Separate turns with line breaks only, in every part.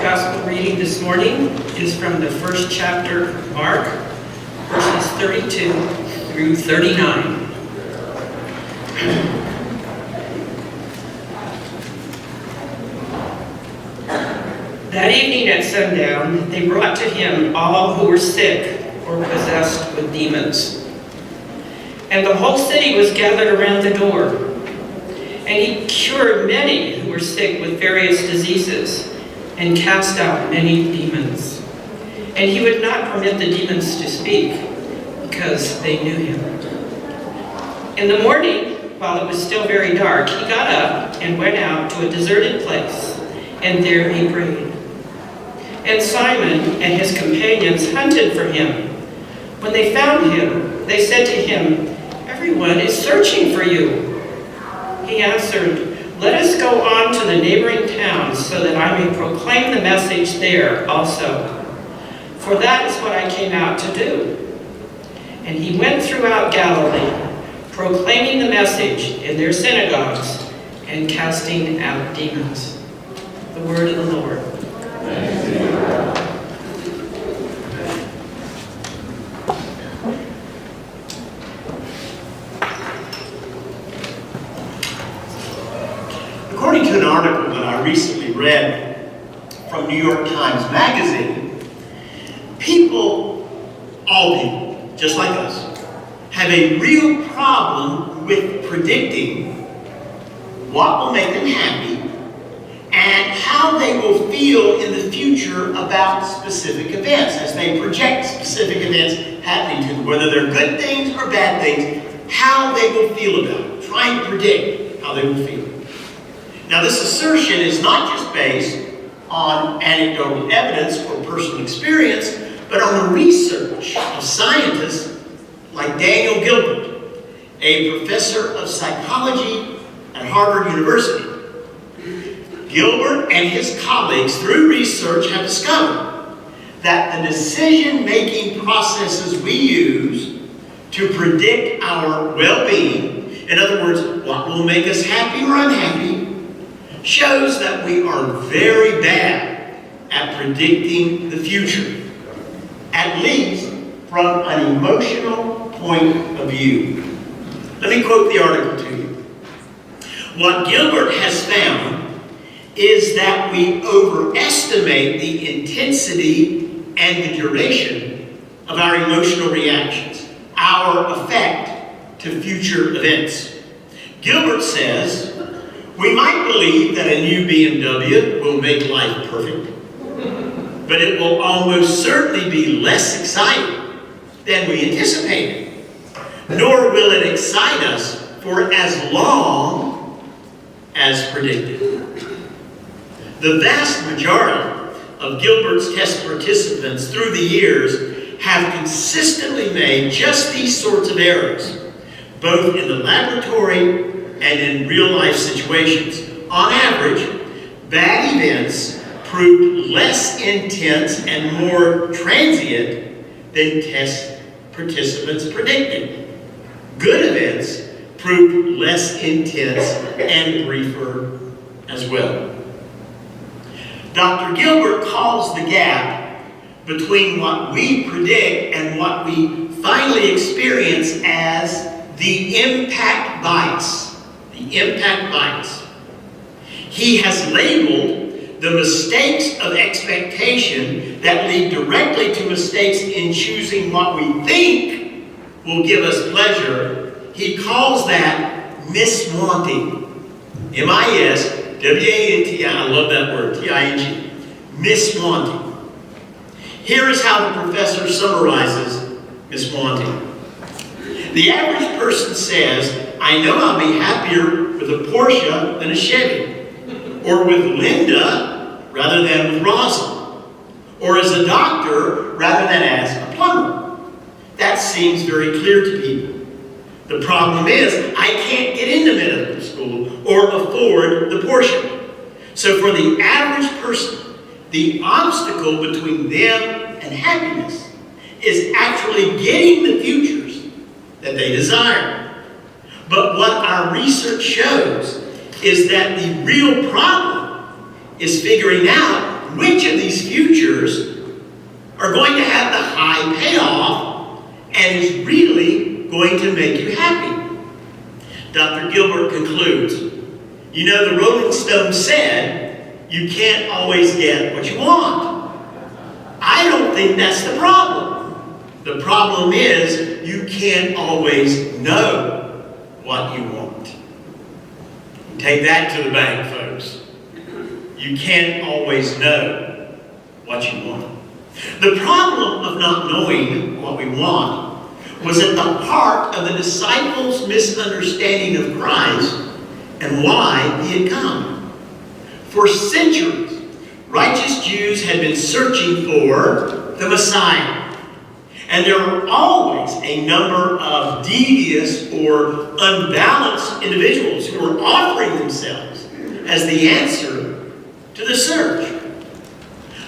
Gospel reading this morning is from the first chapter of Mark, verses 32 through 39. That evening at sundown, they brought to him all who were sick or possessed with demons. And the whole city was gathered around the door. And he cured many who were sick with various diseases and cast out many demons. And he would not permit the demons to speak because they knew him. In the morning, while it was still very dark, he got up and went out to a deserted place, and there he prayed. And Simon and his companions hunted for him. When they found him, they said to him, "Everyone is searching for you." He answered, "Let us go on to the neighboring towns so that I may proclaim the message there also. For that is what I came out to do." And he went throughout Galilee, proclaiming the message in their synagogues and casting out demons. The word of the Lord.
Thanks be to God.
According to an article that I recently read from New York Times Magazine, all people, just like us, have a real problem with predicting what will make them happy and how they will feel in the future about specific events as they project specific events happening to them, whether they're good things or bad things, how they will feel about it, trying to predict how they will feel. Now, this assertion is not just based on anecdotal evidence or personal experience, but on the research of scientists like Daniel Gilbert, a professor of psychology at Harvard University. Gilbert and his colleagues, through research, have discovered that the decision-making processes we use to predict our well-being, in other words, what will make us happy or unhappy, shows that we are very bad at predicting the future, at least from an emotional point of view. Let me quote the article to you. What Gilbert has found is that we overestimate the intensity and the duration of our emotional reactions, our effect to future events. Gilbert says, "We might believe that a new BMW will make life perfect, but it will almost certainly be less exciting than we anticipated, nor will it excite us for as long as predicted." The vast majority of Gilbert's test participants through the years have consistently made just these sorts of errors, both in the laboratory and in real-life situations. On average, bad events proved less intense and more transient than test participants predicted. Good events proved less intense and briefer as well. Dr. Gilbert calls the gap between what we predict and what we finally experience as the impact bias. The impact bias. He has labeled the mistakes of expectation that lead directly to mistakes in choosing what we think will give us pleasure. He calls that miswanting. M-I-S-W-A-N-T-I. I love that word, T-I-N-G. Miswanting. Here is how the professor summarizes miswanting. The average person says, "I know I'll be happier with a Porsche than a Chevy, or with Linda rather than with Rosalind, or as a doctor rather than as a plumber." That seems very clear to people. The problem is, I can't get into medical school or afford the Porsche. So for the average person, the obstacle between them and happiness is actually getting the futures that they desire. But what our research shows is that the real problem is figuring out which of these futures are going to have the high payoff and is really going to make you happy. Dr. Gilbert concludes, you know, the Rolling Stones said, you can't always get what you want. I don't think that's the problem. The problem is you can't always know what you want. Take that to the bank, folks. You can't always know what you want. The problem of not knowing what we want was at the heart of the disciples' misunderstanding of Christ and why he had come. For centuries, righteous Jews had been searching for the Messiah. And there were always a number of devious or unbalanced individuals who were offering themselves as the answer to the search.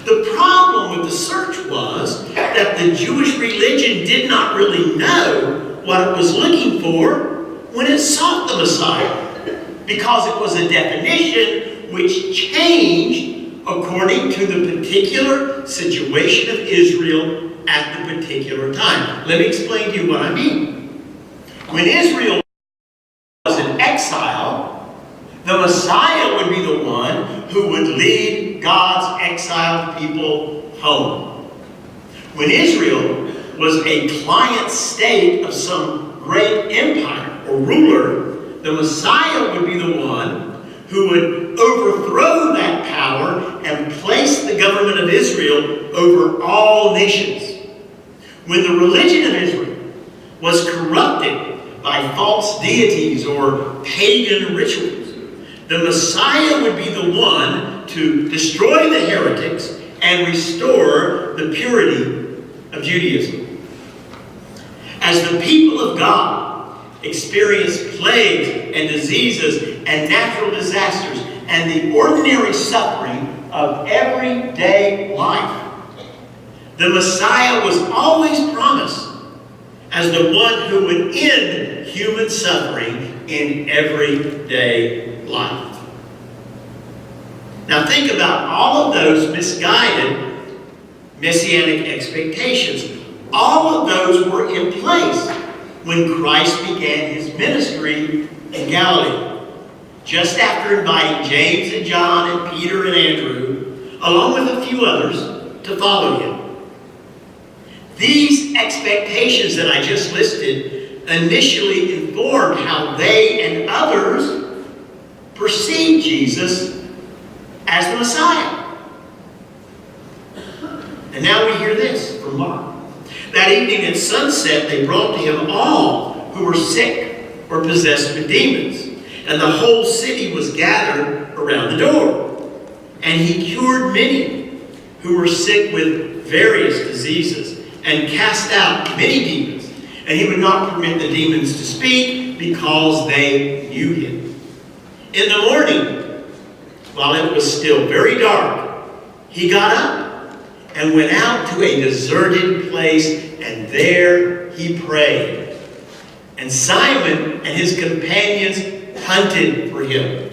The problem with the search was that the Jewish religion did not really know what it was looking for when it sought the Messiah, because it was a definition which changed according to the particular situation of Israel at the particular time. Let me explain to you what I mean. When Israel was in exile, the Messiah would be the one who would lead God's exiled people home. When Israel was a client state of some great empire or ruler, the Messiah would be the one who would overthrow that power and place the government of Israel over all nations. When the religion of Israel was corrupted by false deities or pagan rituals, the Messiah would be the one to destroy the heretics and restore the purity of Judaism. As the people of God experienced plagues and diseases and natural disasters and the ordinary suffering of everyday life, the Messiah was always promised as the one who would end human suffering in everyday life. Now think about all of those misguided messianic expectations. All of those were in place when Christ began his ministry in Galilee, just after inviting James and John and Peter and Andrew, along with a few others, to follow him. These expectations that I just listed initially informed how they and others perceived Jesus as the Messiah. And now we hear this from Mark. That evening at sunset, they brought to him all who were sick or possessed with demons, and the whole city was gathered around the door. And he cured many who were sick with various diseases, and cast out many demons. And he would not permit the demons to speak because they knew him. In the morning, while it was still very dark, he got up and went out to a deserted place, and there he prayed. And Simon and his companions hunted for him.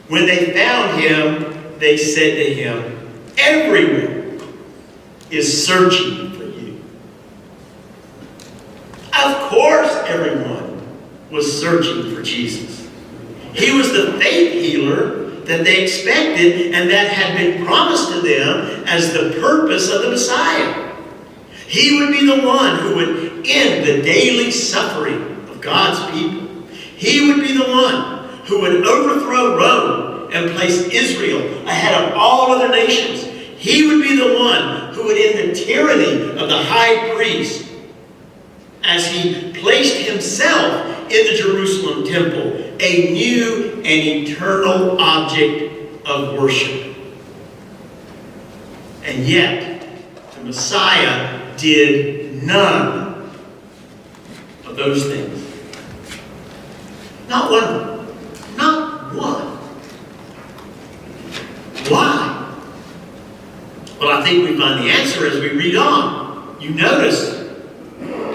When they found him, they said to him, "Everyone is searching for you." Of course everyone was searching for Jesus. He was the faith healer that they expected and that had been promised to them as the purpose of the Messiah. He would be the one who would end the daily suffering of God's people. He would be the one who would overthrow Rome and place Israel ahead of all other nations. He would be the one who would end the tyranny of the high priest as he placed himself in the Jerusalem temple, a new and eternal object of worship. And yet, the Messiah did none of those things. Not one of them. Not one. Why? Well, I think we find the answer as we read on. You notice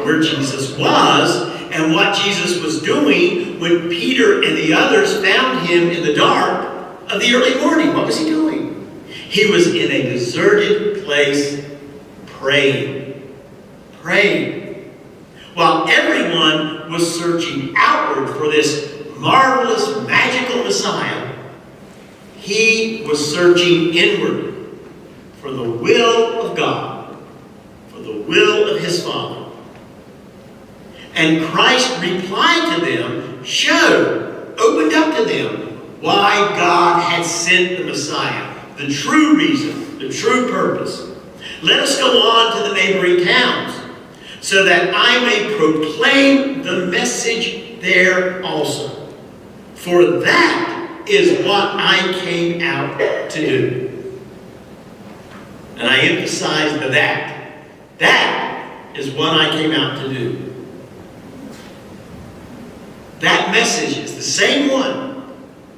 where Jesus was and what Jesus was doing when Peter and the others found him in the dark of the early morning. What was he doing? He was in a deserted place praying. Praying. While everyone was searching outward for this marvelous, magical Messiah, he was searching inward for the will of God, for the will of his Father. And Christ replied to them, opened up to them why God had sent the Messiah, the true reason, the true purpose. Let us go on to the neighboring towns, so that I may proclaim the message there also. For that is what I came out to do. And I emphasize the that. That is what I came out to do. That message is the same one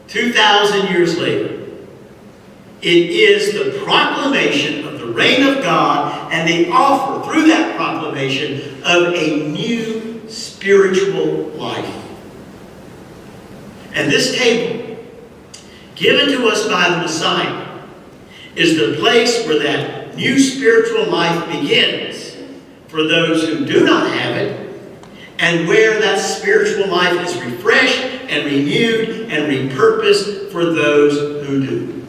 2,000 years later. It is the proclamation of the reign of God and the offer, through that proclamation, of a new spiritual life. And this table, given to us by the Messiah, is the place where that new spiritual life begins for those who do not have it, and where that spiritual life is refreshed and renewed and repurposed for those who do.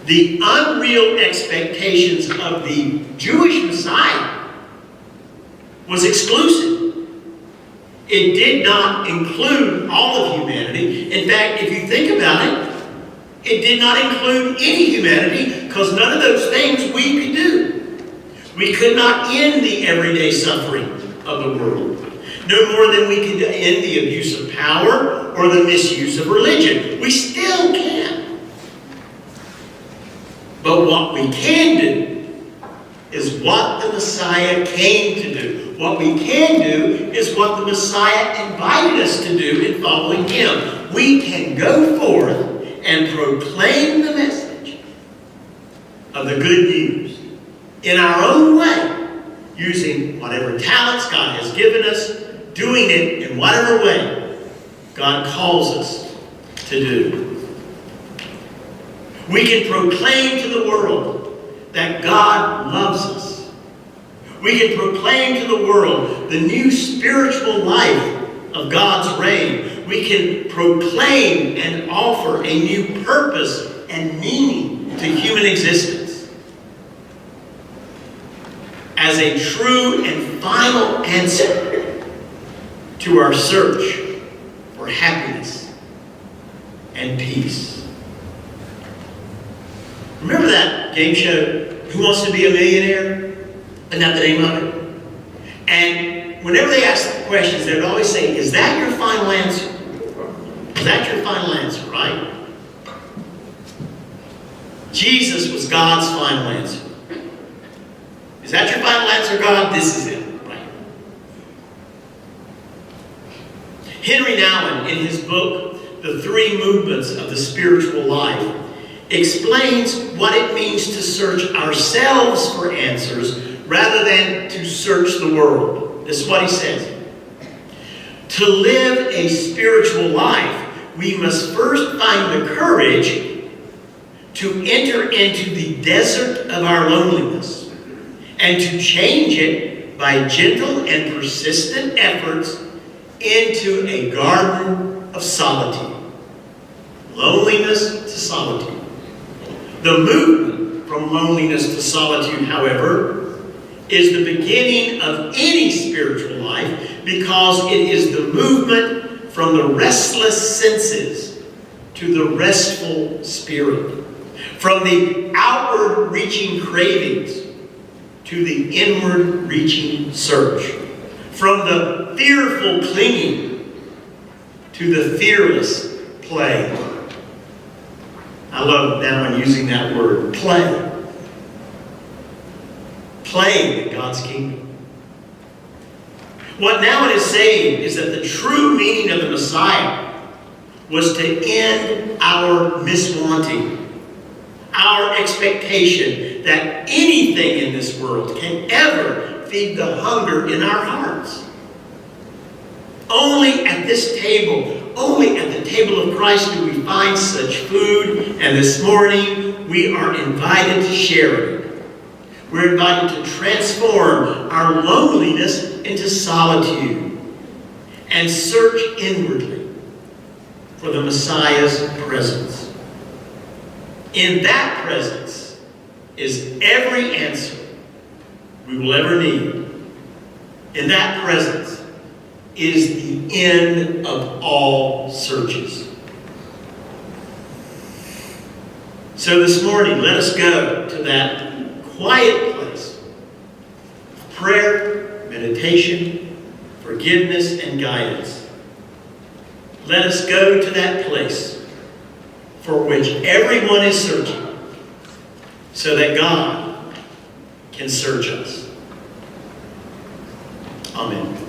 The unreal expectations of the Jewish Messiah was exclusive. It did not include all of humanity. In fact, if you think about it, it did not include any humanity, because none of those things we could do. We could not end the everyday suffering of the world, no more than we could end the abuse of power or the misuse of religion. We still can. But what we can do is what the Messiah came to do. What we can do is what the Messiah invited us to do in following him. We can go forth and proclaim the message of the good news in our own way, using whatever talents God has given us, doing it in whatever way God calls us to do. We can proclaim to the world that God loves us. We can proclaim to the world the new spiritual life of God's reign. We can proclaim and offer a new purpose and meaning to human existence as a true and final answer to our search for happiness and peace. Remember that game show, Who Wants to Be a Millionaire? Isn't that the name of it? And whenever they ask the questions, they would always say, is that your final answer? Is that your final answer, right? Jesus was God's final answer. Is that your final answer, God? This is it, right? Henry Nouwen, in his book, The Three Movements of the Spiritual Life, explains what it means to search ourselves for answers rather than to search the world. This is what he says. To live a spiritual life, we must first find the courage to enter into the desert of our loneliness and to change it by gentle and persistent efforts into a garden of solitude. Loneliness to solitude. The movement from loneliness to solitude, however, is the beginning of any spiritual life, because it is the movement from the restless senses to the restful spirit, from the outward reaching cravings to the inward reaching search, from the fearful clinging to the fearless play. I love now I'm using that word, play. Playing in God's kingdom. What Nouwen is saying is that the true meaning of the Messiah was to end our miswanting, our expectation that anything in this world can ever feed the hunger in our hearts. Only at this table, only at the table of Christ do we find such food. And this morning, we are invited to share it. We're invited to transform our loneliness into solitude and search inwardly for the Messiah's presence. In that presence is every answer we will ever need. In that presence is the end of all searches. So this morning, let us go to that quiet place of prayer, meditation, forgiveness, and guidance. Let us go to that place for which everyone is searching, so that God can search us. Amen.